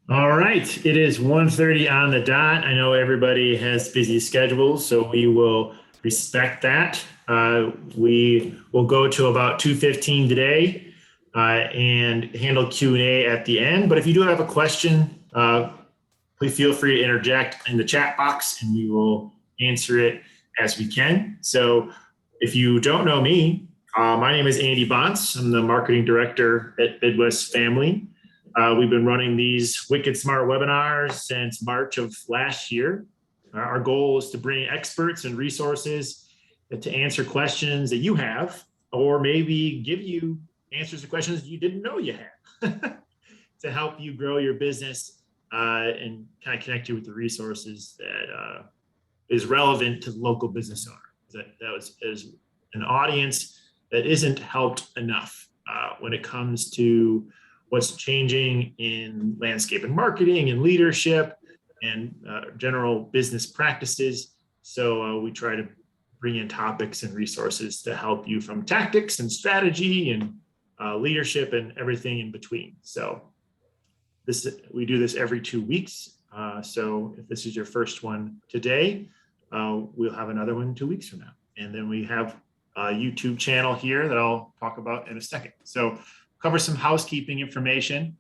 All right, it is 1:30 on the dot. I know everybody has busy schedules, so we will respect that. We will go to about 2:15 today and handle Q&A at the end. But if you do have a question, please feel free to interject in the chat box and we will answer it as we can. So if you don't know me, my name is Andy Bonts. I'm the marketing director at Midwest Family. We've been running these Wicked Smart webinars since March of last year. Our goal is to bring experts and resources to answer questions that you have, or maybe give you answers to questions you didn't know you had to help you grow your business and kind of connect you with the resources that is relevant to the local business owner. That was as an audience that isn't helped enough when it comes to what's changing in landscape and marketing and leadership and general business practices. So we try to bring in topics and resources to help you from tactics and strategy and leadership and everything in between. So we do this every 2 weeks. So if this is your first one today, we'll have another one 2 weeks from now. And then we have a YouTube channel here that I'll talk about in a second. So cover some housekeeping information.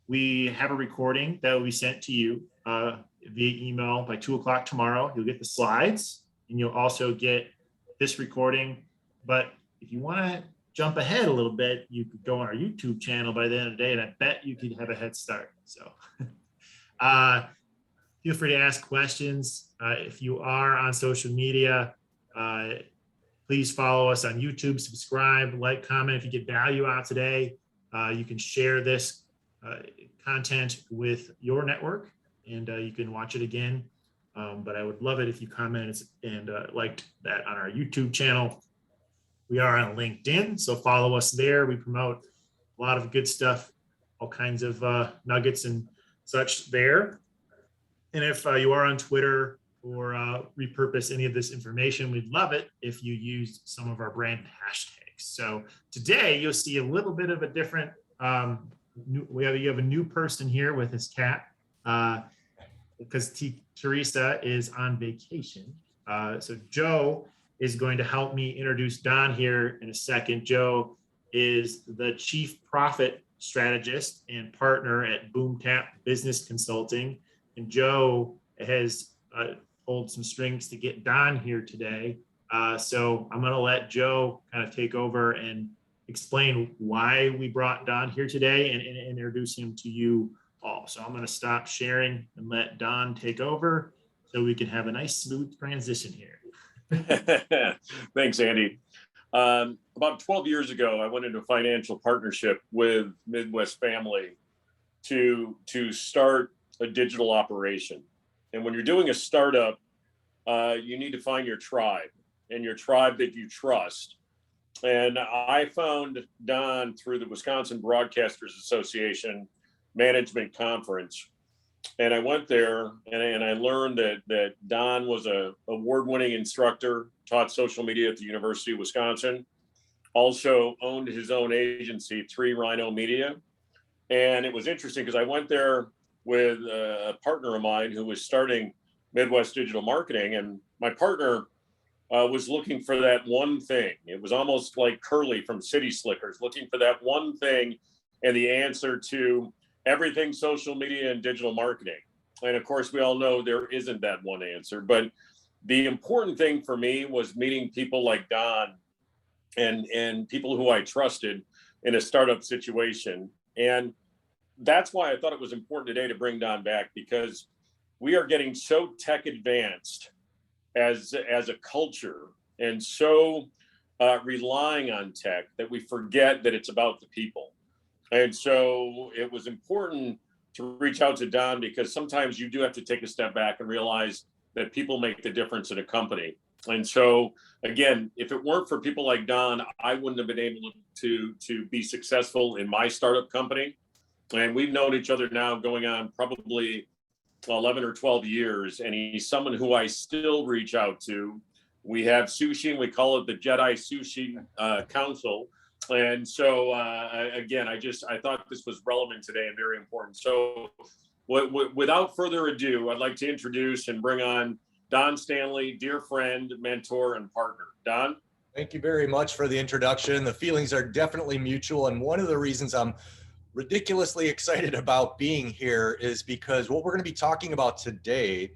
We have a recording that will be sent to you via email by 2 o'clock tomorrow. You'll get the slides and you'll also get this recording. But if you want to jump ahead a little bit, you could go on our YouTube channel by the end of the day, and I bet you could have a head start. So feel free to ask questions. If you are on social media, please follow us on YouTube, subscribe, like, comment. If you get value out today, you can share this content with your network and you can watch it again. But I would love it if you commented and liked that on our YouTube channel. We are on LinkedIn, so follow us there. We promote a lot of good stuff, all kinds of nuggets and such there. And if you are on Twitter or repurpose any of this information, we'd love it if you used some of our brand hashtags. So today you'll see a little bit of a different, you have a new person here with his cat because Teresa is on vacation. So Joe is going to help me introduce Don here in a second. Joe is the Chief Profit Strategist and partner at BoomTap Business Consulting. And Joe has pulled some strings to get Don here today. So I'm going to let Joe kind of take over and explain why we brought Don here today and introduce him to you all. So I'm going to stop sharing and let Don take over so we can have a nice smooth transition here. Thanks, Andy. About 12 years ago, I went into a financial partnership with Midwest Family to start a digital operation. And when you're doing a startup, you need to find your tribe and your tribe that you trust. And I found Don through the Wisconsin Broadcasters Association Management Conference. And I went there and I learned that Don was an award-winning instructor, taught social media at the University of Wisconsin, also owned his own agency, 3 Rhino Media. And it was interesting because I went there with a partner of mine who was starting Midwest Digital Marketing. And my partner was looking for that one thing. It was almost like Curly from City Slickers, looking for that one thing and the answer to everything social media and digital marketing. And of course, we all know there isn't that one answer. But the important thing for me was meeting people like Don and people who I trusted in a startup situation. And that's why I thought it was important today to bring Don back, because we are getting so tech advanced as a culture and so relying on tech that we forget that it's about the people. And so it was important to reach out to Don because sometimes you do have to take a step back and realize that people make the difference in a company. And so, again, if it weren't for people like Don, I wouldn't have been able to be successful in my startup company. And we've known each other now going on probably 11 or 12 years. And he's someone who I still reach out to. We have sushi and we call it the Jedi Sushi Council. And so, again, I thought this was relevant today and very important. So without further ado, I'd like to introduce and bring on Don Stanley, dear friend, mentor, and partner. Don? Thank you very much for the introduction. The feelings are definitely mutual. And one of the reasons I'm ridiculously excited about being here is because what we're going to be talking about today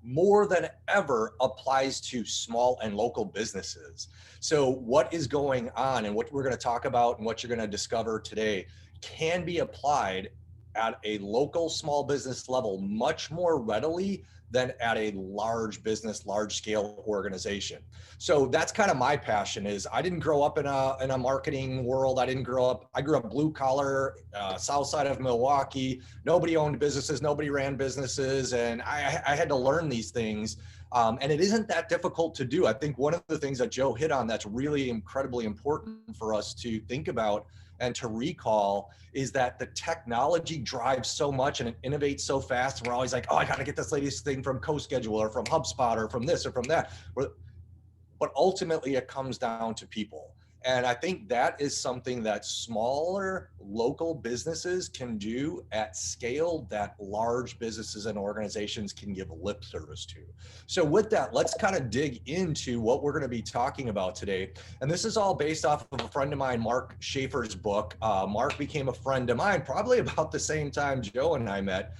more than ever applies to small and local businesses. So what is going on and what we're going to talk about and what you're going to discover today can be applied at a local small business level much more readily than at a large business, large scale organization. So that's kind of my passion. Is I didn't grow up in a marketing world. I grew up blue collar, south side of Milwaukee. Nobody owned businesses, nobody ran businesses. And I had to learn these things. And it isn't that difficult to do. I think one of the things that Joe hit on that's really incredibly important for us to think about and to recall is that the technology drives so much and it innovates so fast. And we're always like, oh, I got to get this latest thing from CoSchedule or from HubSpot or from this or from that. But ultimately it comes down to people. And I think that is something that smaller local businesses can do at scale that large businesses and organizations can give lip service to. So with that, let's kind of dig into what we're going to be talking about today. And this is all based off of a friend of mine, Mark Schaefer's book. Mark became a friend of mine probably about the same time Joe and I met.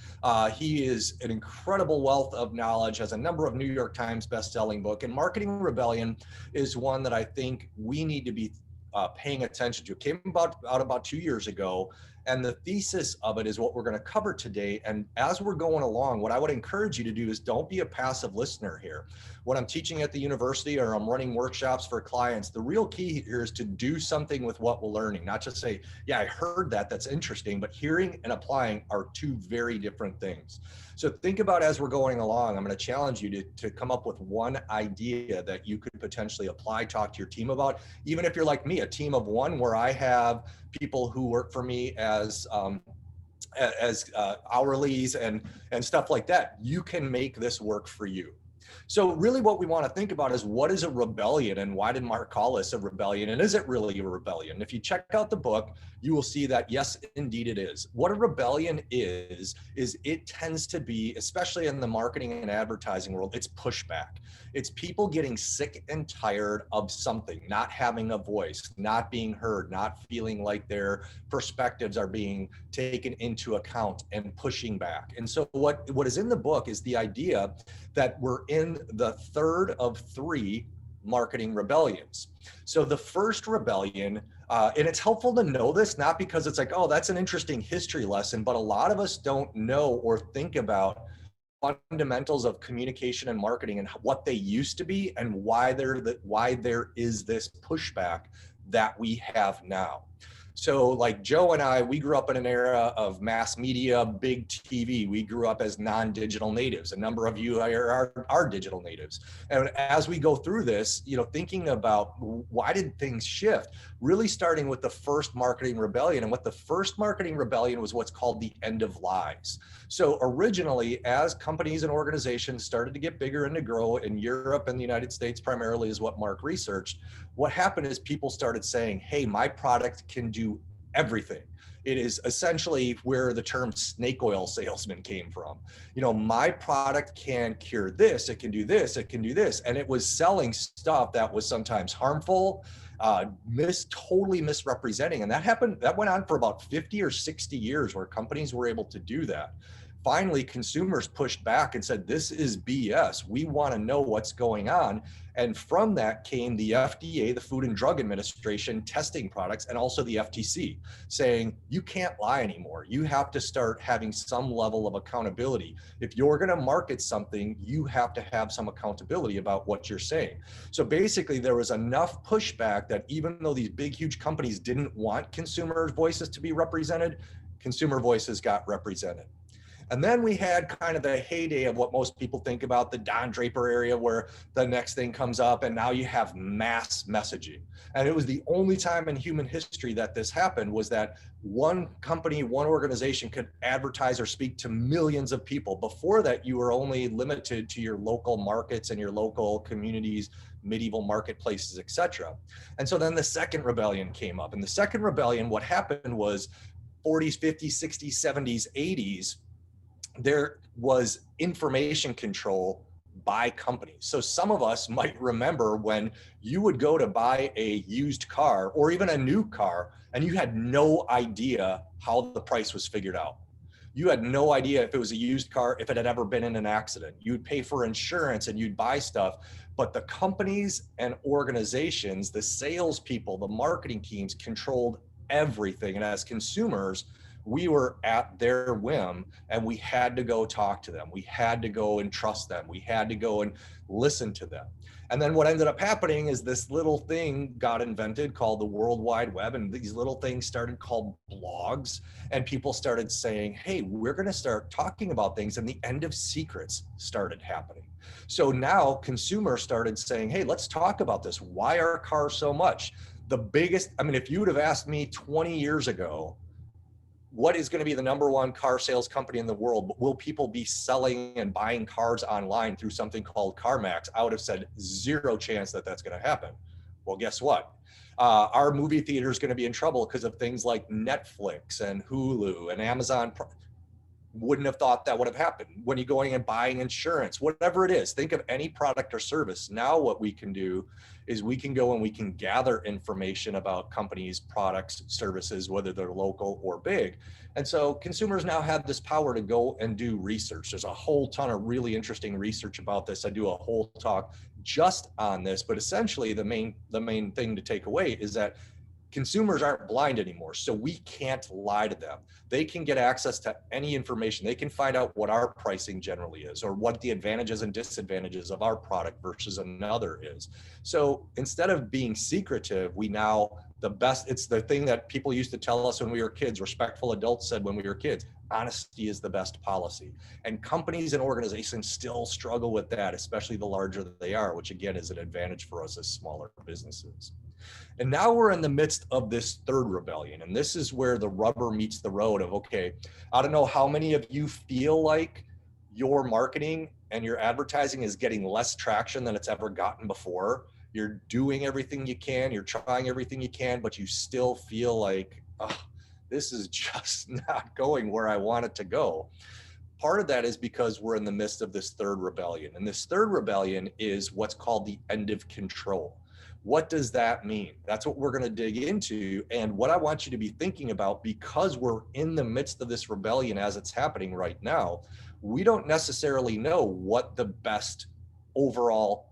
He is an incredible wealth of knowledge, has a number of New York Times best-selling book, and Marketing Rebellion is one that I think we need to be paying attention to. It came out about 2 years ago, and the thesis of it is what we're going to cover today. And as we're going along, what I would encourage you to do is don't be a passive listener here. When I'm teaching at the university or I'm running workshops for clients, the real key here is to do something with what we're learning, not just say, yeah, I heard that, that's interesting, but hearing and applying are two very different things. So think about as we're going along, I'm going to challenge you to come up with one idea that you could potentially apply, talk to your team about, even if you're like me, a team of one where I have people who work for me as hourlies and stuff like that. You can make this work for you. So really what we want to think about is what is a rebellion and why did Mark call this a rebellion? And is it really a rebellion? If you check out the book, you will see that yes, indeed it is. What a rebellion is it tends to be, especially in the marketing and advertising world, it's pushback. It's people getting sick and tired of something, not having a voice, not being heard, not feeling like their perspectives are being taken into account and pushing back. And so what is in the book is the idea that we're in the third of three marketing rebellions. So the first rebellion, and it's helpful to know this, not because it's like, oh, that's an interesting history lesson, but a lot of us don't know or think about fundamentals of communication and marketing and what they used to be and why there is this pushback that we have now. So like Joe and I, we grew up in an era of mass media, big TV. We grew up as non-digital natives. A number of you are digital natives. And as we go through this, thinking about why did things shift, really starting with the first marketing rebellion. And what the first marketing rebellion was what's called the end of lies. So originally, as companies and organizations started to get bigger and to grow in Europe and the United States primarily is what Mark researched, what happened is people started saying, hey, my product can do everything. It is essentially where the term snake oil salesman came from. My product can cure this, it can do this, it can do this. And it was selling stuff that was sometimes harmful, totally misrepresenting. And that went on for about 50 or 60 years where companies were able to do that. Finally, consumers pushed back and said, this is BS. We want to know what's going on. And from that came the FDA, the Food and Drug Administration, testing products, and also the FTC saying, you can't lie anymore. You have to start having some level of accountability. If you're going to market something, you have to have some accountability about what you're saying. So basically, there was enough pushback that even though these big, huge companies didn't want consumer voices to be represented, consumer voices got represented. And then we had kind of the heyday of what most people think about, the Don Draper area, where the next thing comes up, and now you have mass messaging. And it was the only time in human history that this happened, was that one company, one organization could advertise or speak to millions of people. Before that, you were only limited to your local markets and your local communities, medieval marketplaces, etc. And so then the second rebellion came up. And the second rebellion, what happened was 40s, 50s, 60s, 70s, 80s, there was information control by companies. So some of us might remember when you would go to buy a used car or even a new car, and you had no idea how the price was figured out. You had no idea if it was a used car, if it had ever been in an accident. You'd pay for insurance and you'd buy stuff, but the companies and organizations, the salespeople, the marketing teams controlled everything. And as consumers, we were at their whim, and we had to go talk to them. We had to go and trust them. We had to go and listen to them. And then what ended up happening is this little thing got invented called the World Wide Web. And these little things started called blogs. And people started saying, hey, we're going to start talking about things. And the end of secrets started happening. So now consumers started saying, hey, let's talk about this. Why are cars so much? The biggest, I mean, if you would have asked me 20 years ago, what is going to be the number one car sales company in the world? Will people be selling and buying cars online through something called CarMax? I would have said zero chance that that's going to happen. Well, guess what? Our movie theater is going to be in trouble because of things like Netflix and Hulu and Amazon. Wouldn't have thought that would have happened. When you're going and buying insurance, whatever it is, think of any product or service. Now what we can do is we can go and we can gather information about companies, products, services, whether they're local or big. And so consumers now have this power to go and do research. There's a whole ton of really interesting research about this. I do a whole talk just on this, but essentially the main thing to take away is that consumers aren't blind anymore, so we can't lie to them. They can get access to any information. They can find out what our pricing generally is, or what the advantages and disadvantages of our product versus another is. So instead of being secretive, we now, it's the thing that people used to tell us when we were kids, respectful adults said when we were kids, honesty is the best policy. And companies and organizations still struggle with that, especially the larger they are, which again is an advantage for us as smaller businesses. And now we're in the midst of this third rebellion. And this is where the rubber meets the road of, okay, I don't know how many of you feel like your marketing and your advertising is getting less traction than it's ever gotten before. You're doing everything you can, you're trying everything you can, but you still feel like, oh, this is just not going where I want it to go. Part of that is because we're in the midst of this third rebellion. And this third rebellion is what's called the end of control. What does that mean? That's what we're going to dig into. And what I want you to be thinking about, because we're in the midst of this rebellion as it's happening right now, we don't necessarily know what the best overall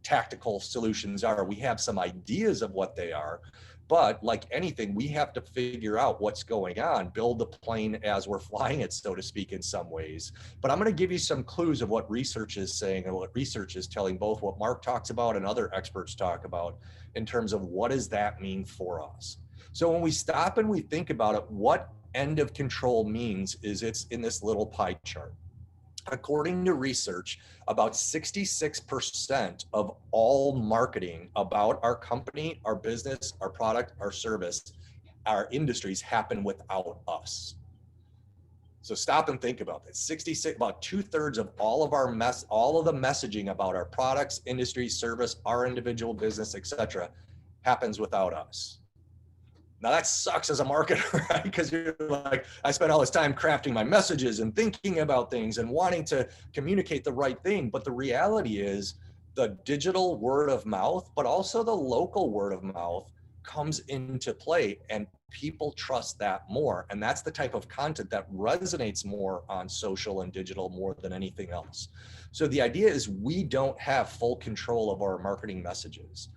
tactical solutions are. We have some ideas of what they are, but like anything, we have to figure out what's going on, build the plane as we're flying it, so to speak, in some ways. But I'm going to give you some clues of what research is saying and what research is telling, both what Mark talks about and other experts talk about in terms of what does that mean for us. So when we stop and we think about it, what end of control means is it's in this little pie chart. According to research, about 66% of all marketing about our company, our business, our product, our service, our industries happen without us. So stop and think about this. 66, about 2/3 of all of our all of the messaging about our products, industry, service, our individual business, etc., happens without us. Now that sucks as a marketer, right? Because you're like, I spent all this time crafting my messages and thinking about things and wanting to communicate the right thing. But the reality is the digital word of mouth, but also the local word of mouth comes into play, and people trust that more. And that's the type of content that resonates more on social and digital more than anything else. So the idea is we don't have full control of our marketing messages.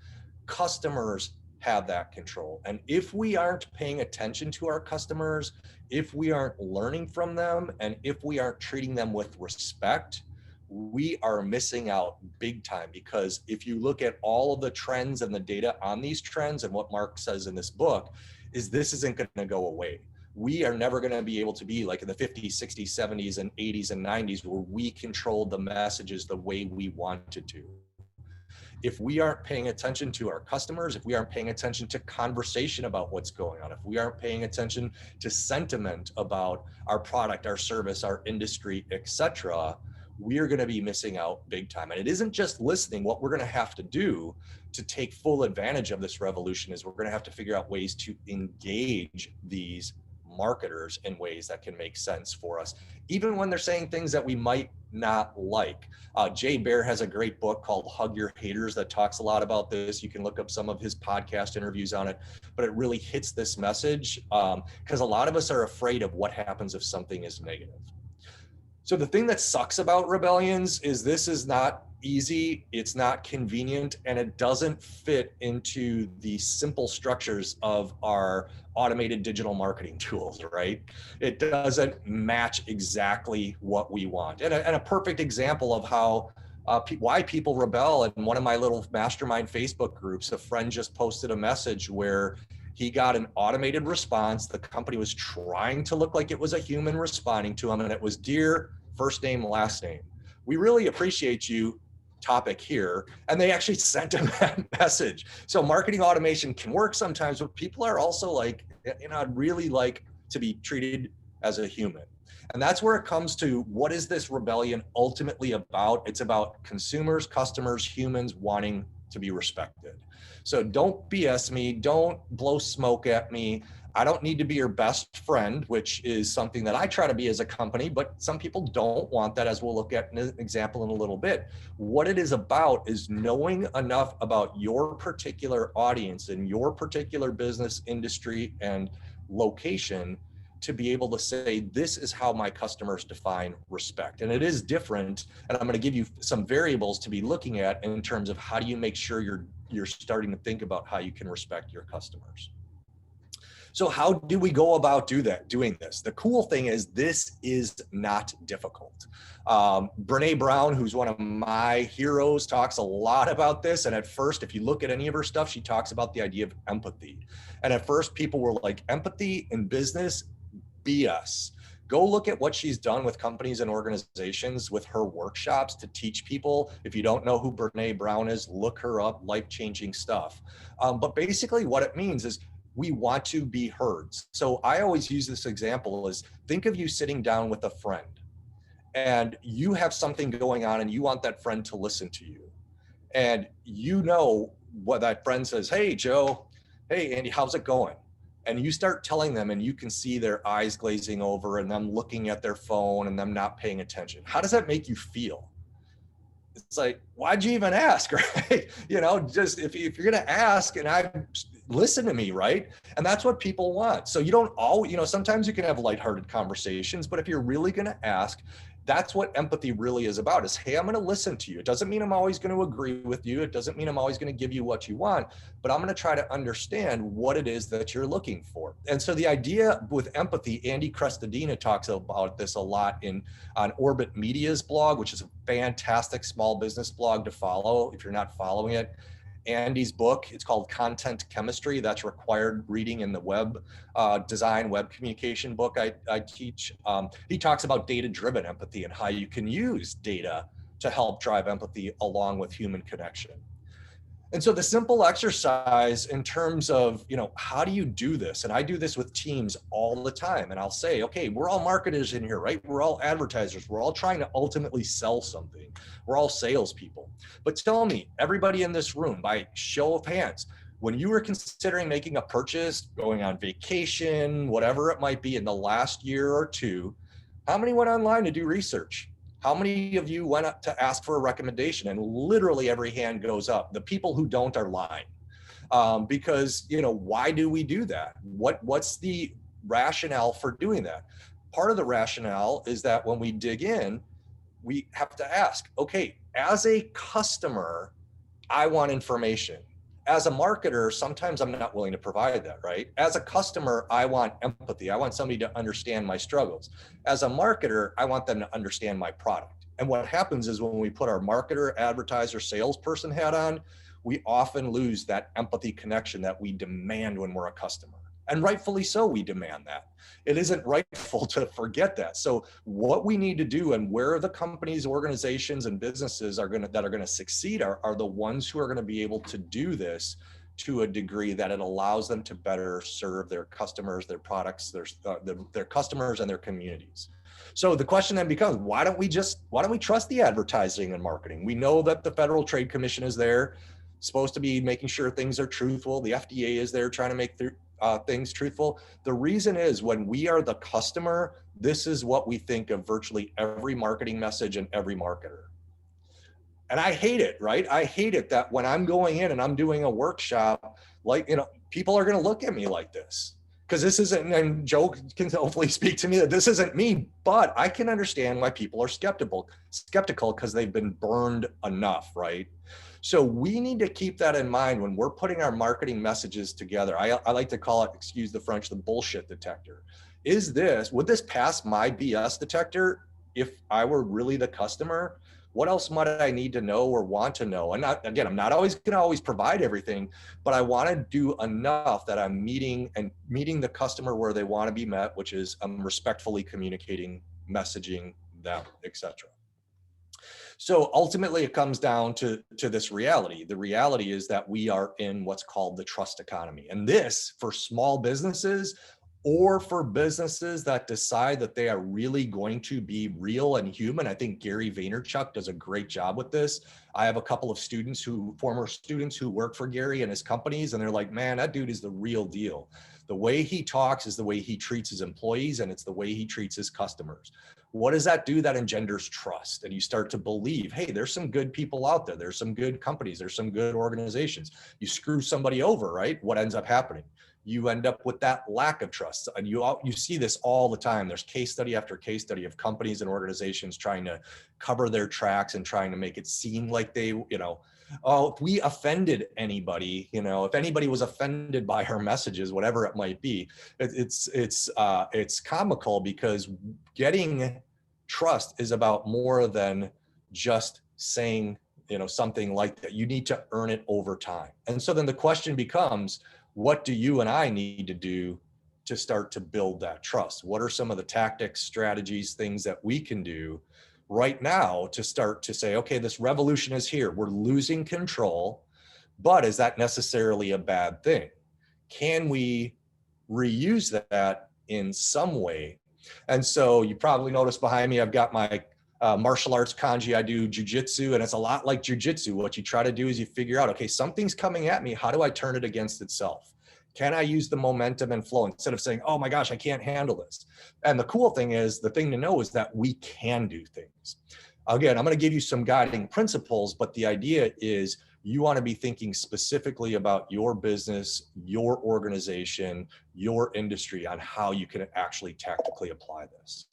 Customers have that control. And if we aren't paying attention to our customers, if we aren't learning from them, and if we aren't treating them with respect, we are missing out big time. Because if you look at all of the trends and the data on these trends, and what Mark says in this book is this isn't going to go away. we are never going to be able to be like in the 50s, 60s, 70s, and 80s and 90s where we controlled the messages the way we wanted to. If we aren't paying attention to our customers, if we aren't paying attention to conversation about what's going on, if we aren't paying attention to sentiment about our product, our service, our industry, etc., we're going to be missing out big time. And it isn't just listening. What we're going to have to do to take full advantage of this revolution is we're going to have to figure out ways to engage these marketers in ways that can make sense for us, even when they're saying things that we might not like. Jay Baer has a great book called Hug Your Haters that talks a lot about this. You can look up some of his podcast interviews on it, but it really hits this message because a lot of us are afraid of what happens if something is negative. So the thing that sucks about rebellions is this is not easy, it's not convenient, and it doesn't fit into the simple structures of our automated digital marketing tools, right? It doesn't match exactly what we want. And a perfect example of how why people rebel, in one of my little mastermind Facebook groups, a friend just posted a message where he got an automated response. The company was trying to look like it was a human responding to him, and it was, "Dear first name, last name, we really appreciate you, topic here." And they actually sent him that message. So marketing automation can work sometimes, but people are also like, I'd really like to be treated as a human. And that's where it comes to, what is this rebellion ultimately about? It's about consumers, customers, humans wanting to be respected. So don't BS me, don't blow smoke at me. I don't need to be your best friend, which is something that I try to be as a company, but some people don't want that, as we'll look at an example in a little bit. What it is about is knowing enough about your particular audience and your particular business, industry, and location to be able to say, this is how my customers define respect. And it is different. And I'm going to give you some variables to be looking at in terms of how do you make sure you're starting to think about how you can respect your customers. So how do we go about doing this? The cool thing is this is not difficult. Brene Brown, who's one of my heroes, talks a lot about this. And at first, if you look at any of her stuff, she talks about the idea of empathy. And at first, people were like, empathy in business, BS. Go look at what she's done with companies and organizations with her workshops to teach people. If you don't know who Brene Brown is, look her up, life-changing stuff. But basically what it means is we want to be heard. So I always use this example as, think of you sitting down with a friend and you have something going on and you want that friend to listen to you. And you know what that friend says, "Hey, Joe, hey, Andy, how's it going?" And you start telling them and you can see their eyes glazing over and them looking at their phone and them not paying attention. How does that make you feel? It's like, why'd you even ask, right? Just if you're going to ask and listen to me, right? And that's what people want. So you don't always, sometimes you can have lighthearted conversations, but if you're really going to ask, that's what empathy really is about, is, hey, I'm going to listen to you. It doesn't mean I'm always going to agree with you. It doesn't mean I'm always going to give you what you want, but I'm going to try to understand what it is that you're looking for. And so the idea with empathy, Andy Crestodina talks about this a lot on Orbit Media's blog, which is a fantastic small business blog to follow if you're not following it. Andy's book, it's called Content Chemistry. That's required reading in the web design, web communication book I teach. He talks about data-driven empathy and how you can use data to help drive empathy along with human connection. And so the simple exercise in terms of, how do you do this? And I do this with teams all the time. And I'll say, okay, we're all marketers in here, right? We're all advertisers. We're all trying to ultimately sell something. We're all salespeople. But tell me, everybody in this room, by show of hands, when you were considering making a purchase, going on vacation, whatever it might be in the last year or two, how many went online to do research? How many of you went up to ask for a recommendation? And literally every hand goes up. The people who don't are lying. Because, why do we do that? What's the rationale for doing that? Part of the rationale is that when we dig in, we have to ask, okay, as a customer, I want information. As a marketer, sometimes I'm not willing to provide that, right? As a customer, I want empathy. I want somebody to understand my struggles. As a marketer, I want them to understand my product. And what happens is when we put our marketer, advertiser, salesperson hat on, we often lose that empathy connection that we demand when we're a customer. And rightfully so, we demand that. It isn't rightful to forget that. So what we need to do, and where the companies, organizations, and businesses are that are going to succeed are the ones who are going to be able to do this to a degree that it allows them to better serve their customers, their products, their customers, and their communities. So the question then becomes, why don't we trust the advertising and marketing? We know that the Federal Trade Commission is there, supposed to be making sure things are truthful. The FDA is there trying to make things truthful. The reason is, when we are the customer, this is what we think of virtually every marketing message and every marketer. And I hate it, right? I hate it that when I'm going in and I'm doing a workshop, like, people are going to look at me like this, because this isn't, and Joe can hopefully speak to me that this isn't me, but I can understand why people are skeptical because they've been burned enough, right? So we need to keep that in mind when we're putting our marketing messages together. I like to call it, excuse the French, the bullshit detector. Would this pass my BS detector if I were really the customer? What else might I need to know or want to know? And I'm not always going to always provide everything, but I want to do enough that I'm meeting the customer where they want to be met, which is I'm respectfully communicating, messaging them, etc. So ultimately, it comes down to this reality. The reality is that we are in what's called the trust economy. And this, for small businesses or for businesses that decide that they are really going to be real and human, I think Gary Vaynerchuk does a great job with this. I have a couple of former students who work for Gary and his companies, and they're like, man, that dude is the real deal. The way he talks is the way he treats his employees, and it's the way he treats his customers. What does that do? That engenders trust. And you start to believe, hey, there's some good people out there. There's some good companies. There's some good organizations. You screw somebody over, right? What ends up happening? You end up with that lack of trust. And you see this all the time. There's case study after case study of companies and organizations trying to cover their tracks and trying to make it seem like they, if we offended anybody, if anybody was offended by our messages, whatever it might be, it's comical, because getting trust is about more than just saying, something like that. You need to earn it over time. And so then the question becomes, what do you and I need to do to start to build that trust? What are some of the tactics, strategies, things that we can do right now to start to say, okay, this revolution is here. We're losing control, but is that necessarily a bad thing? Can we reuse that in some way? And so you probably noticed behind me, I've got my martial arts kanji. I do jujitsu, and it's a lot like jujitsu. What you try to do is you figure out, okay, something's coming at me. How do I turn it against itself? Can I use the momentum and flow instead of saying, oh my gosh, I can't handle this? And the cool thing is, the thing to know is that we can do things. Again, I'm going to give you some guiding principles, but the idea is you want to be thinking specifically about your business, your organization, your industry, on how you can actually tactically apply this.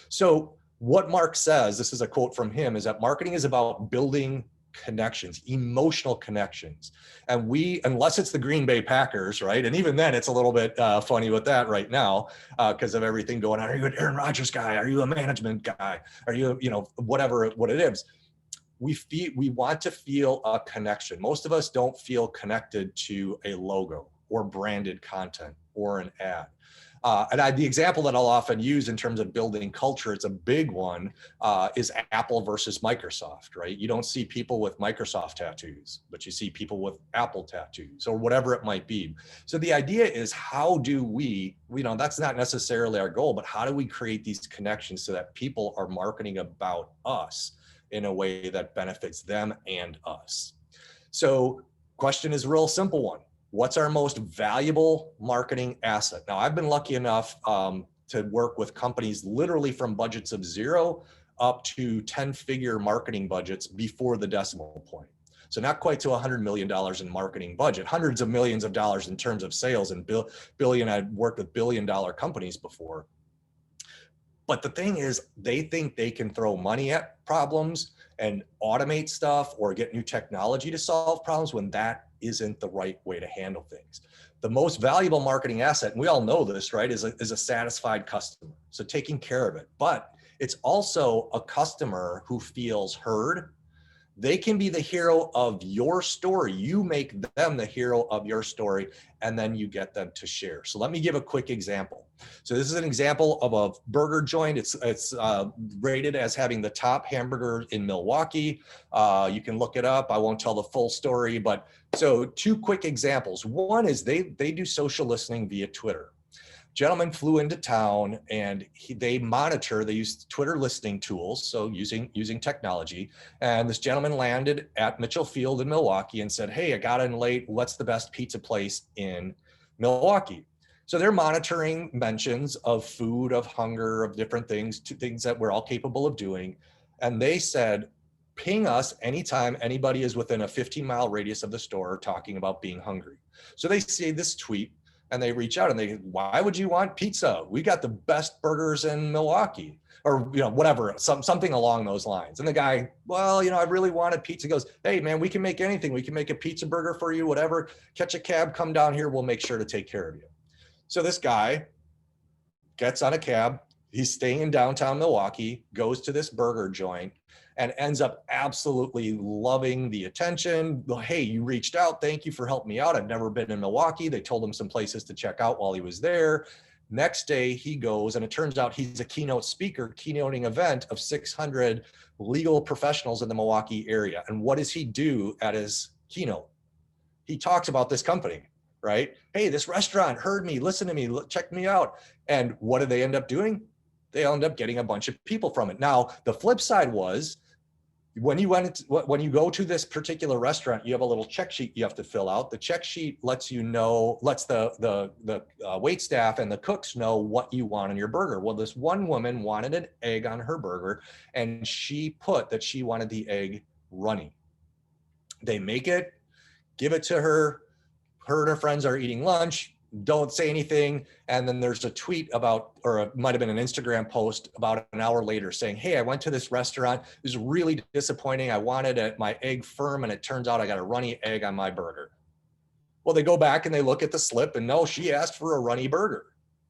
So what Mark says, this is a quote from him, is that marketing is about building connections, emotional connections. And unless it's the Green Bay Packers, right? And even then it's a little bit funny with that right now because of everything going on. Are you an Aaron Rodgers guy? Are you a management guy? Are you, what it is. We want to feel a connection. Most of us don't feel connected to a logo or branded content or an ad. The example that I'll often use in terms of building culture, it's a big one, is Apple versus Microsoft, right? You don't see people with Microsoft tattoos, but you see people with Apple tattoos or whatever it might be. So the idea is, how do we, that's not necessarily our goal, but how do we create these connections so that people are marketing about us in a way that benefits them and us? So question is a real simple one. What's our most valuable marketing asset? Now, I've been lucky enough to work with companies literally from budgets of 0 up to 10-figure marketing budgets before the decimal point. So not quite to $100 million in marketing budget, hundreds of millions of dollars in terms of sales, and billion. I've worked with billion-dollar companies before. But the thing is, they think they can throw money at problems and automate stuff or get new technology to solve problems, when that isn't the right way to handle things. The most valuable marketing asset, and we all know this, right, is a satisfied customer. So taking care of it. But it's also a customer who feels heard They can be the hero of your story. You make them the hero of your story, and then you get them to share. So let me give a quick example. So this is an example of a burger joint. It's rated as having the top hamburger in Milwaukee. You can look it up. I won't tell the full story, but so two quick examples. One is they do social listening via Twitter. Gentleman flew into town and they use Twitter listening tools, so using technology. And this gentleman landed at Mitchell Field in Milwaukee and said, hey, I got in late. What's the best pizza place in Milwaukee? So they're monitoring mentions of food, of hunger, of different things, to things that we're all capable of doing. And they said, ping us anytime anybody is within a 15-mile radius of the store talking about being hungry. So they see this tweet, and they reach out and they, why would you want pizza? We got the best burgers in Milwaukee, or whatever, something along those lines. And the guy, well, I really wanted pizza. Goes, hey man, we can make anything. We can make a pizza burger for you, whatever. Catch a cab, come down here. We'll make sure to take care of you. So this guy gets on a cab. He's staying in downtown Milwaukee, goes to this burger joint, and ends up absolutely loving the attention. Hey, you reached out. Thank you for helping me out. I've never been in Milwaukee. They told him some places to check out while he was there. Next day he goes, and it turns out he's a keynote speaker, keynoting event of 600 legal professionals in the Milwaukee area. And what does he do at his keynote? He talks about this company, right? Hey, this restaurant heard me, listened to me, checked me out. And what did they end up doing? They end up getting a bunch of people from it. Now, the flip side was, when you go to this particular restaurant, you have a little check sheet you have to fill out. The check sheet lets the wait staff and the cooks know what you want on your burger. Well, this one woman wanted an egg on her burger, and she put that she wanted the egg runny. They make it, give it to her. Her and her friends are eating lunch. Don't say anything. And then there's a tweet about, or it might have been an Instagram post about an hour later saying, hey, I went to this restaurant. It was really disappointing. I wanted my egg firm, and it turns out I got a runny egg on my burger. Well, they go back and they look at the slip, and no, she asked for a runny burger,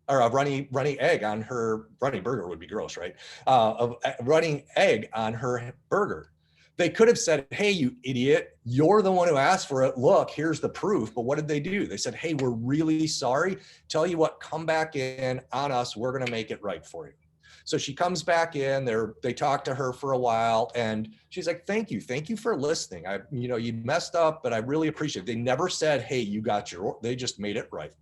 or a runny egg on her. Runny burger would be gross, right? A running egg on her burger. They could have said, hey, you idiot, you're the one who asked for it. Look, here's the proof. But what did they do? They said, hey, we're really sorry. Tell you what, come back in on us. We're going to make it right for you. So she comes back in, they talk to her for a while, and she's like, thank you for listening. You messed up, but I really appreciate it. They never said, hey, they just made it right.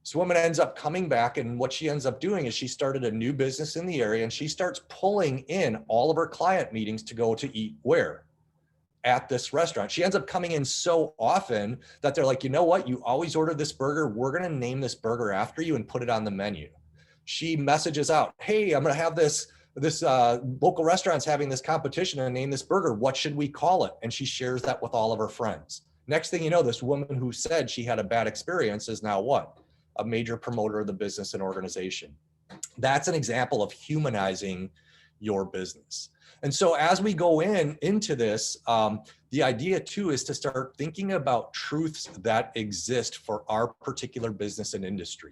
This woman ends up coming back, and what she ends up doing is she started a new business in the area, and she starts pulling in all of her client meetings to go to eat where? At this restaurant. She ends up coming in so often that they're like, you know what? You always order this burger. We're going to name this burger after you and put it on the menu. She messages out, hey, I'm going to have this local restaurant's having this competition and name this burger. What should we call it? And she shares that with all of her friends. Next thing you know, this woman who said she had a bad experience is now what? A major promoter of the business and organization. That's an example of humanizing your business. And so as we go into this, the idea too is to start thinking about truths that exist for our particular business and industry.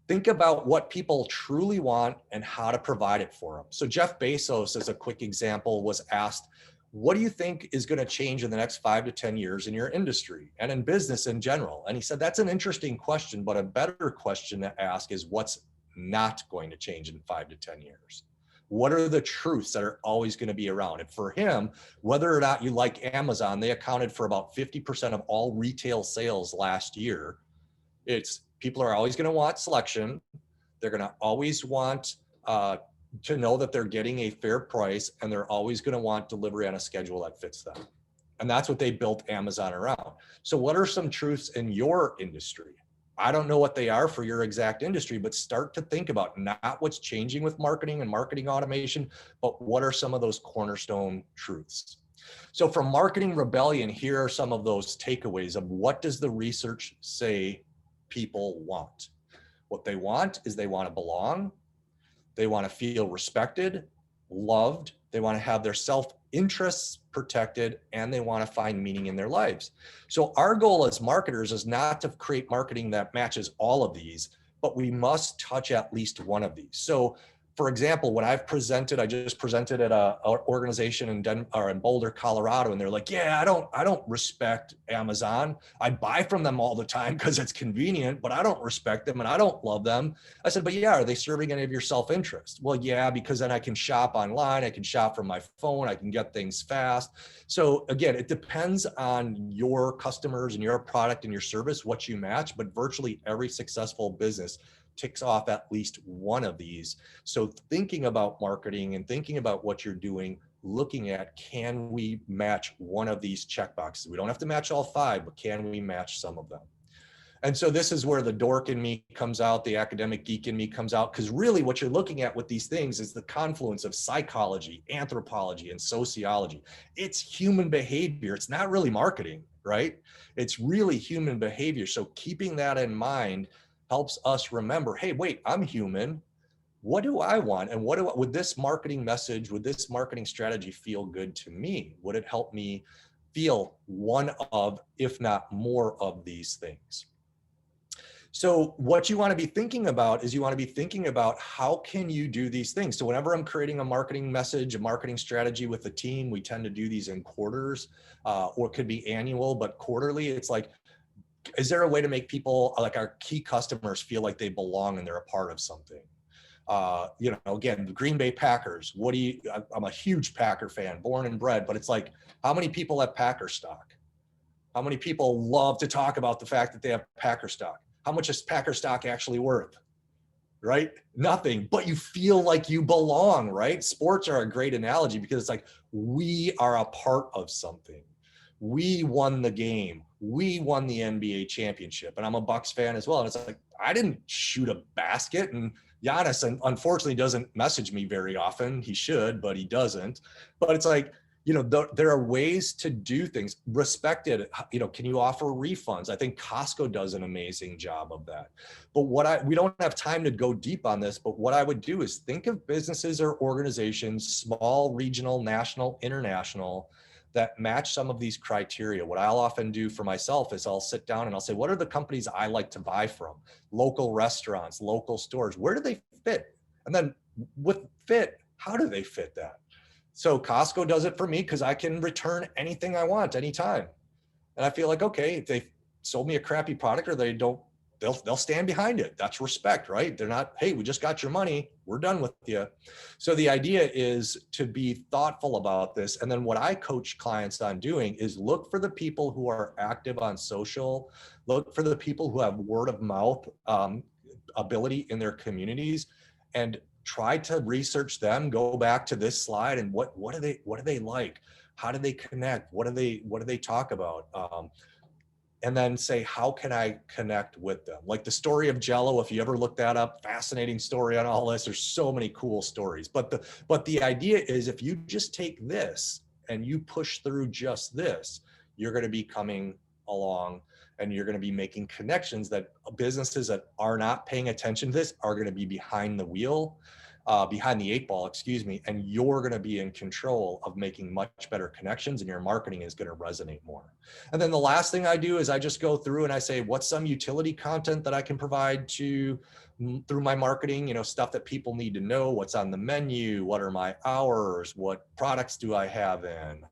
Think about what people truly want and how to provide it for them. So Jeff Bezos, as a quick example, was asked, what do you think is going to change in the next 5 to 10 years in your industry and in business in general? And he said, that's an interesting question, but a better question to ask is what's not going to change in 5 to 10 years? What are the truths that are always going to be around? And for him, whether or not you like Amazon, they accounted for about 50% of all retail sales last year. People are always going to want selection. They're going to always want to know that they're getting a fair price, and they're always going to want delivery on a schedule that fits them. And that's what they built Amazon around. So what are some truths in your industry? I don't know what they are for your exact industry, but start to think about not what's changing with marketing and marketing automation, but what are some of those cornerstone truths? So from Marketing Rebellion, here are some of those takeaways of what does the research say people want? What they want is they want to belong. They want to feel respected, loved. They want to have their self-interests protected, and they want to find meaning in their lives. So our goal as marketers is not to create marketing that matches all of these, but we must touch at least one of these. So for example, when I've presented, I just presented at a organization in Boulder, Colorado, and they're like, yeah, I don't respect Amazon. I buy from them all the time because it's convenient, but I don't respect them and I don't love them. I said, but yeah, are they serving any of your self-interest? Well, yeah, because then I can shop online, I can shop from my phone, I can get things fast. So again, it depends on your customers and your product and your service, what you match, but virtually every successful business ticks off at least one of these. So thinking about marketing and thinking about what you're doing, looking at, can we match one of these checkboxes? We don't have to match all 5, but can we match some of them? And so this is where the dork in me comes out, the academic geek in me comes out, because really what you're looking at with these things is the confluence of psychology, anthropology, and sociology. It's human behavior. It's not really marketing, right? It's really human behavior. So keeping that in mind helps us remember, hey, wait, I'm human. What do I want? And would this marketing message, would this marketing strategy feel good to me? Would it help me feel one of, if not more of these things? So what you want to be thinking about is you want to be thinking about how can you do these things. So whenever I'm creating a marketing message, a marketing strategy with the team, we tend to do these in quarters, or it could be annual, but quarterly. It's like, is there a way to make people, like our key customers, feel like they belong and they're a part of something? Again, the Green Bay Packers, I'm a huge Packer fan, born and bred, but it's like, how many people have Packer stock? How many people love to talk about the fact that they have Packer stock? How much is Packer stock actually worth? Right? Nothing, but you feel like you belong, right? Sports are a great analogy because it's like, we are a part of something. We won the game. We won the NBA championship. And I'm a Bucks fan as well. And it's like, I didn't shoot a basket. And Giannis, unfortunately, doesn't message me very often. He should, but he doesn't. But it's like, there are ways to do things. Respected, can you offer refunds? I think Costco does an amazing job of that. But we don't have time to go deep on this, but what I would do is think of businesses or organizations, small, regional, national, international, that match some of these criteria. What I'll often do for myself is I'll sit down and I'll say, what are the companies I like to buy from? Local restaurants, local stores, where do they fit? And then with fit, how do they fit that? So Costco does it for me because I can return anything I want anytime. And I feel like, okay, if they sold me a crappy product or they don't, they'll stand behind it. That's respect, right? They're not, hey, we just got your money, we're done with you. So the idea is to be thoughtful about this. And then what I coach clients on doing is look for the people who are active on social, look for the people who have word of mouth ability in their communities, and try to research them, go back to this slide and what do they like? How do they connect? What do they talk about? And then say, how can I connect with them? Like the story of Jello, if you ever look that up, fascinating story on all this. There's so many cool stories. But the idea is, if you just take this and you push through just this, you're going to be coming along and you're going to be making connections that businesses that are not paying attention to this are going to be behind the wheel. Behind the 8 ball, and you're going to be in control of making much better connections, and your marketing is going to resonate more. And then the last thing I do is I just go through and I say, what's some utility content that I can provide through my marketing, stuff that people need to know, what's on the menu, what are my hours, what products do I have in,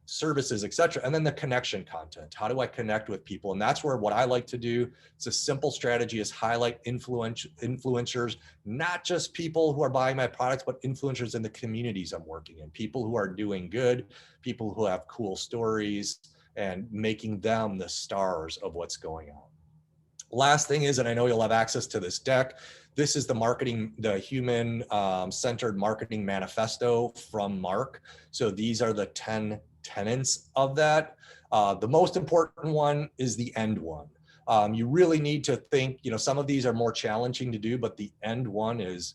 services, etc. And then the connection content. How do I connect with people? And that's where what I like to do, it's a simple strategy, is highlight influencers, not just people who are buying my products, but influencers in the communities I'm working in, people who are doing good, people who have cool stories, and making them the stars of what's going on. Last thing is, and I know you'll have access to this deck, this is the human centered marketing manifesto from Mark. So these are the 10 tenets of that. The most important one is the end one. You really need to think, some of these are more challenging to do, but the end one is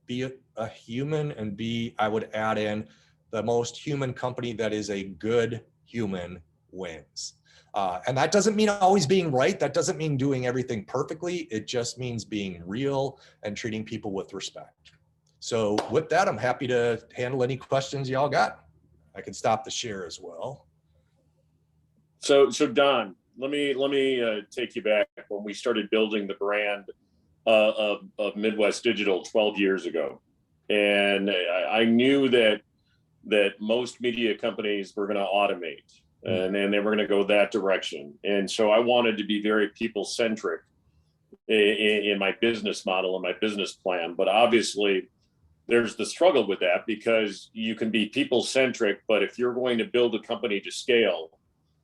be a human, and I would add in, the most human company that is a good human wins. And that doesn't mean always being right. That doesn't mean doing everything perfectly. It just means being real and treating people with respect. So with that, I'm happy to handle any questions y'all got. I can stop the share as well. So Don, let me take you back when we started building the brand. of Midwest Digital 12 years ago. And I knew that most media companies were going to automate, and then they were going to go that direction. And so I wanted to be very people centric in my business model and my business plan. But obviously, there's the struggle with that, because you can be people centric, but if you're going to build a company to scale,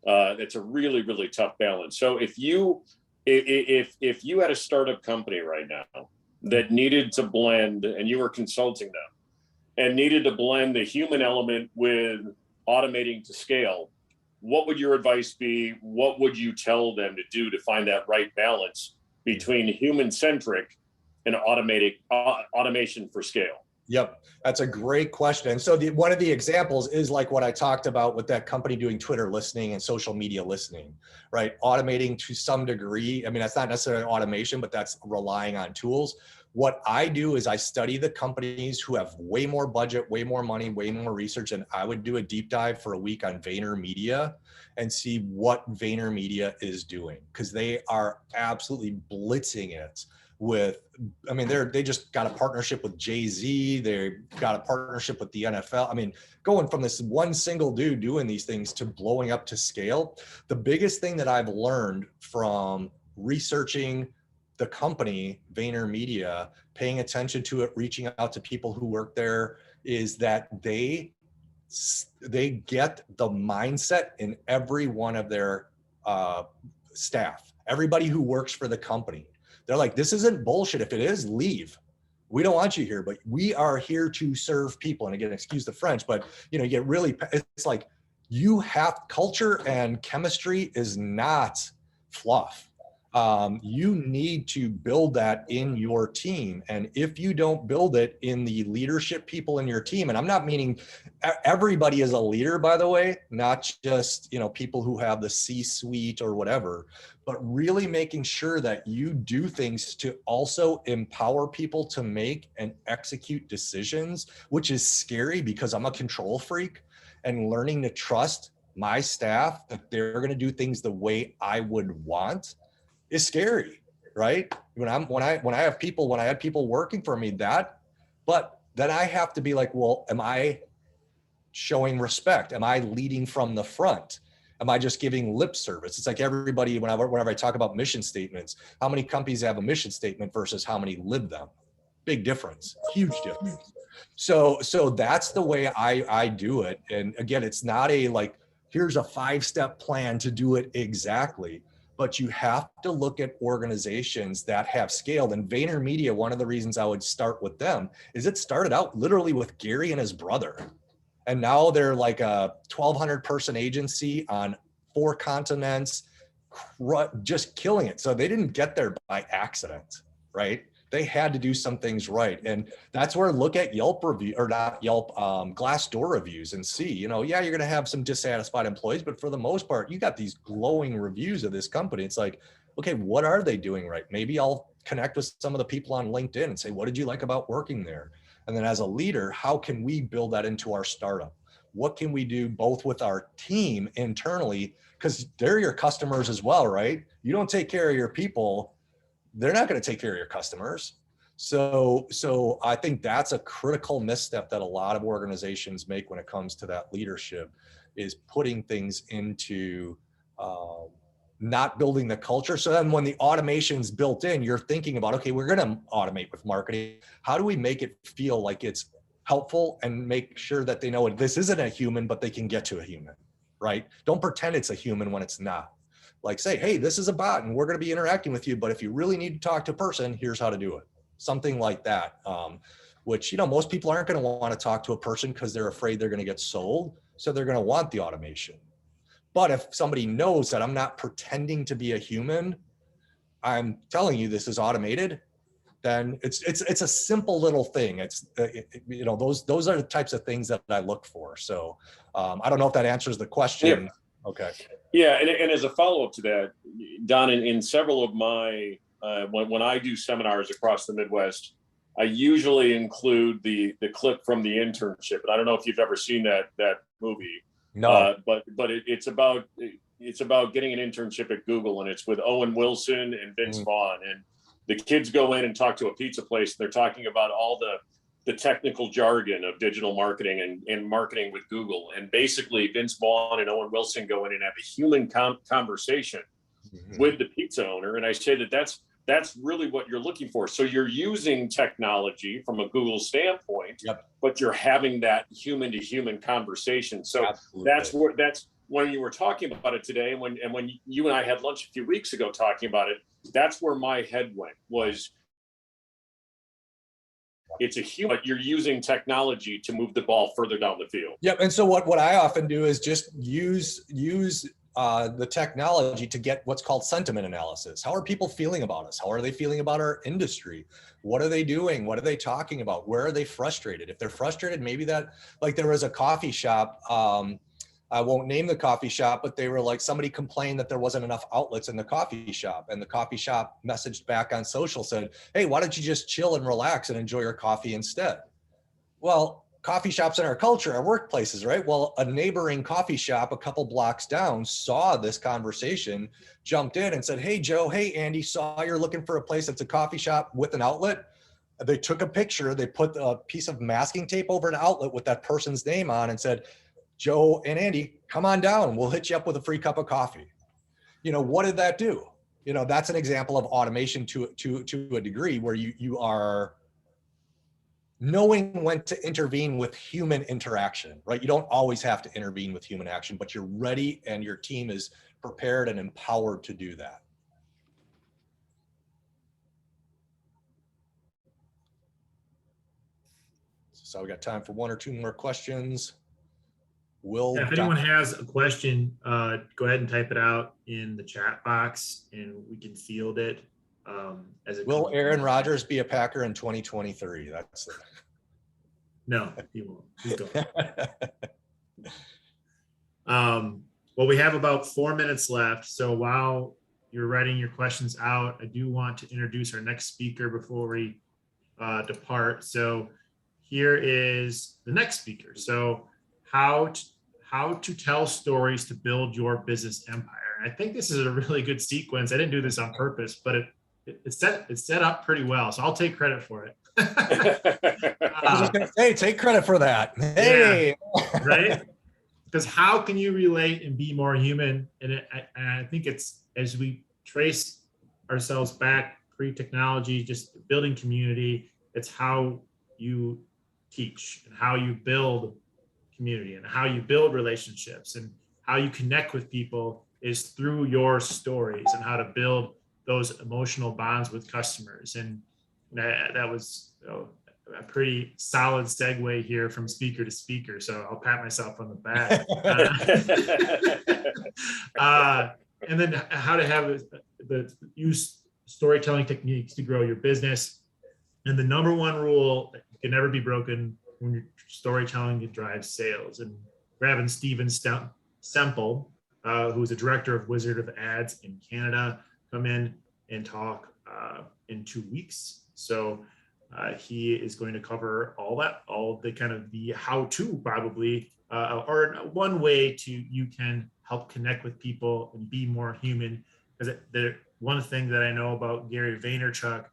it's a really, really tough balance. So if you had a startup company right now that needed to blend, and you were consulting them, and needed to blend the human element with automating to scale, what would your advice be? What would you tell them to do to find that right balance between human-centric and automation for scale? Yep, that's a great question. And so one of the examples is like what I talked about with that company doing Twitter listening and social media listening, right? Automating to some degree. I mean, that's not necessarily automation, but that's relying on tools. What I do is I study the companies who have way more budget, way more money, way more research, and I would do a deep dive for a week on VaynerMedia and see what VaynerMedia is doing, because they are absolutely blitzing it with, I mean, they just got a partnership with Jay-Z. They got a partnership with the NFL. I mean, going from this one single dude doing these things to blowing up to scale. The biggest thing that I've learned from researching the company, VaynerMedia, paying attention to it, reaching out to people who work there, is that they get the mindset in every one of their staff, everybody who works for the company. They're like, this isn't bullshit. If it is, leave. We don't want you here, but we are here to serve people. And again, excuse the French, but you know, you get really, it's like you have culture, and chemistry is not fluff. You need to build that in your team. And if you don't build it in the leadership people in your team, and I'm not meaning everybody is a leader, by the way, not just, you know, people who have the C-suite or whatever, but really making sure that you do things to also empower people to make and execute decisions, which is scary because I'm a control freak, and learning to trust my staff that they're going to do things the way I would want is scary, right? When I had people working for me, but then I have to be like, well, am I showing respect? Am I leading from the front? Am I just giving lip service? It's like everybody, whenever I talk about mission statements, how many companies have a mission statement versus how many live them? Big difference, huge difference. So that's the way I do it. And again, it's not a like, here's a 5-step plan to do it exactly, but you have to look at organizations that have scaled. And VaynerMedia, one of the reasons I would start with them is it started out literally with Gary and his brother. And now they're like a 1,200 person agency on 4 continents, just killing it. So they didn't get there by accident, right? They had to do some things right. And that's where look at Yelp review, or not Yelp, Glassdoor reviews, and see, you know, yeah, you're going to have some dissatisfied employees, but for the most part, you got these glowing reviews of this company. It's like, okay, what are they doing right? Maybe I'll connect with some of the people on LinkedIn and say, what did you like about working there? And then as a leader, how can we build that into our startup? What can we do both with our team internally? Because they're your customers as well, right? You don't take care of your people, they're not going to take care of your customers. So I think that's a critical misstep that a lot of organizations make when it comes to that leadership, is putting things into not building the culture. So then when the automation's built in, you're thinking about, okay, we're going to automate with marketing. How do we make it feel like it's helpful, and make sure that they know this isn't a human, but they can get to a human, right? Don't pretend it's a human when it's not. Like say, hey, this is a bot and we're going to be interacting with you, but if you really need to talk to a person, here's how to do it. Something like that, which, you know, most people aren't going to want to talk to a person because they're afraid they're going to get sold. So they're going to want the automation. But if somebody knows that I'm not pretending to be a human, I'm telling you this is automated, then it's a simple little thing. It's you know, those are the types of things that I look for. So I don't know if that answers the question. Yeah. Okay. Yeah, and as a follow-up to that, Don, in several of my when I do seminars across the Midwest, I usually include the clip from the internship. And I don't know if you've ever seen that movie. No. But it's about getting an internship at Google, and it's with Owen Wilson and Vince Vaughn. the kids go in and talk to a pizza place, and they're talking about all the technical jargon of digital marketing and marketing with Google. And basically Vince Vaughn and Owen Wilson go in and have a human conversation with the pizza owner. And I say that's really what you're looking for. So you're using technology from a Google standpoint, but you're having that human to human conversation. So that's when you were talking about it today, and when you and I had lunch a few weeks ago talking about it, that's where my head went, was it's a human, but you're using technology to move the ball further down the field. Yep. And so what I often do is just use the technology to get what's called sentiment analysis. How are people feeling about us? How are they feeling about our industry? What are they doing? What are they talking about? Where are they frustrated? If they're frustrated, maybe that, like there was a coffee shop, I won't name the coffee shop, but they were like, somebody complained that there wasn't enough outlets in the coffee shop, and the coffee shop messaged back on social, said, hey, why don't you just chill and relax and enjoy your coffee instead? Well, coffee shops in our culture are workplaces, right? Well, a neighboring coffee shop a couple blocks down saw this conversation, jumped in and said, hey, Joe, hey, Andy, saw you're looking for a place that's a coffee shop with an outlet. They took a picture, they put a piece of masking tape over an outlet with that person's name on and said, Joe and Andy, come on down. We'll hit you up with a free cup of coffee. You know, what did that do? You know, that's an example of automation to a degree, where you are knowing when to intervene with human interaction, right? You don't always have to intervene with human action, but you're ready and your team is prepared and empowered to do that. So we got time for one or two more questions. If anyone has a question, go ahead and type it out in the chat box and we can field it. Will Aaron Rodgers be a Packer in 2023? That's No, he won't. He's gone. Well, we have about 4 minutes left. So while you're writing your questions out, I do want to introduce our next speaker before we depart. So here is the next speaker. So how to tell stories to build your business empire. And I think this is a really good sequence. I didn't do this on purpose, but it's set up pretty well. So I'll take credit for it. I was just gonna say, take credit for that. Hey, yeah, right? Because how can you relate and be more human? And I think it's, as we trace ourselves back pre-technology, just building community, it's how you teach and how you build community and how you build relationships and how you connect with people is through your stories and how to build those emotional bonds with customers. And that was a pretty solid segue here from speaker to speaker. So I'll pat myself on the back. And then how to have use storytelling techniques to grow your business. And the number one rule that can never be broken when you're storytelling, it drives sales. And we're having Steven Semple, who's a director of Wizard of Ads in Canada, come in and talk in 2 weeks. So he is going to cover all the kind of the how-to probably, or one way you can help connect with people and be more human. Because one thing that I know about Gary Vaynerchuk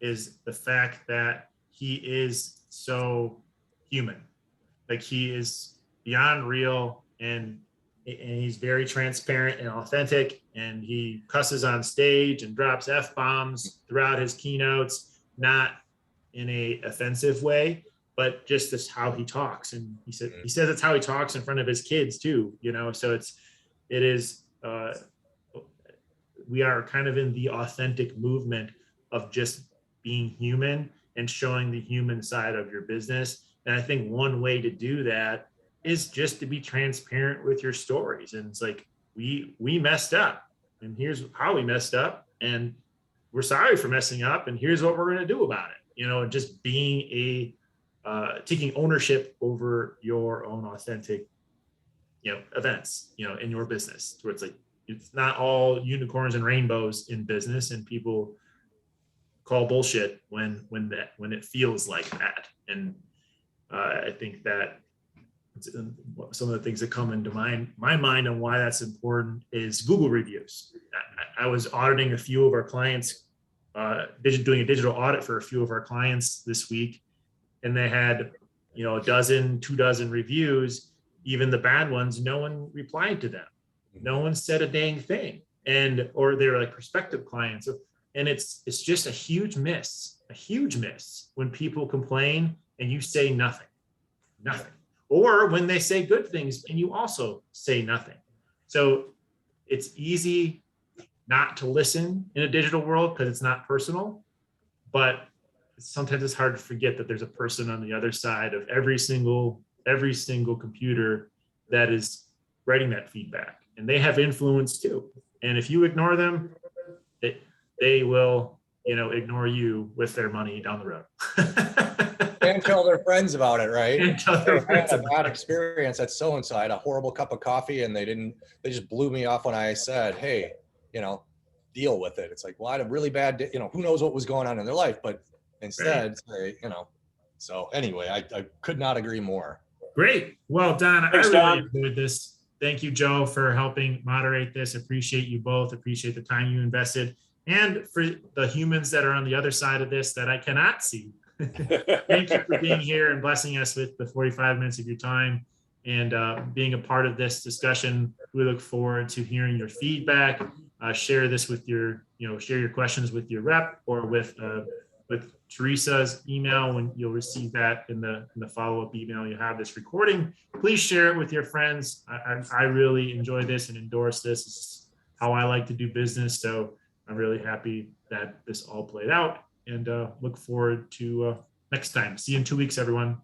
is the fact that he is so human. Like, he is beyond real, and he's very transparent and authentic, and he cusses on stage and drops F-bombs throughout his keynotes, not in a offensive way, but just as how he talks. And he says it's how he talks in front of his kids too, you know. So we are kind of in the authentic movement of just being human and showing the human side of your business. And I think one way to do that is just to be transparent with your stories. And it's like, we messed up, and here's how we messed up, and we're sorry for messing up, and here's what we're going to do about it. You know, just being taking ownership over your own authentic, events, in your business, where it's like, it's not all unicorns and rainbows in business, and people call bullshit when it feels like that. And I think that some of the things that come into my mind on why that's important is Google reviews. I was auditing a few of our clients doing a digital audit for a few of our clients this week, and they had, a dozen, 2 dozen reviews, even the bad ones, no one replied to them. No one said a dang thing. Or they were like prospective clients. And it's just a huge miss when people complain and you say nothing. Or when they say good things and you also say nothing. So it's easy not to listen in a digital world because it's not personal, but sometimes it's hard to forget that there's a person on the other side of every single computer that is writing that feedback, and they have influence too. And if you ignore them, they will, ignore you with their money down the road. And tell their friends about it, right? And tell their friends I had a about bad experience at so-and-so. I had a horrible cup of coffee and they just blew me off when I said, hey, deal with it. It's like, well, I had a really bad day, who knows what was going on in their life, but instead, say, so anyway, I could not agree more. Great. Well, Don, Thanks, I really Don. enjoyed this. Thank you, Joe, for helping moderate this. Appreciate you both. Appreciate the time you invested. And for the humans that are on the other side of this that I cannot see, thank you for being here and blessing us with the 45 minutes of your time and being a part of this discussion. We look forward to hearing your feedback. Share this with share your questions with your rep or with Teresa's email when you'll receive that in the follow-up email. You have this recording. Please share it with your friends. I really enjoy this and endorse this. This is how I like to do business. So I'm really happy that this all played out and look forward to next time. See you in 2 weeks, everyone.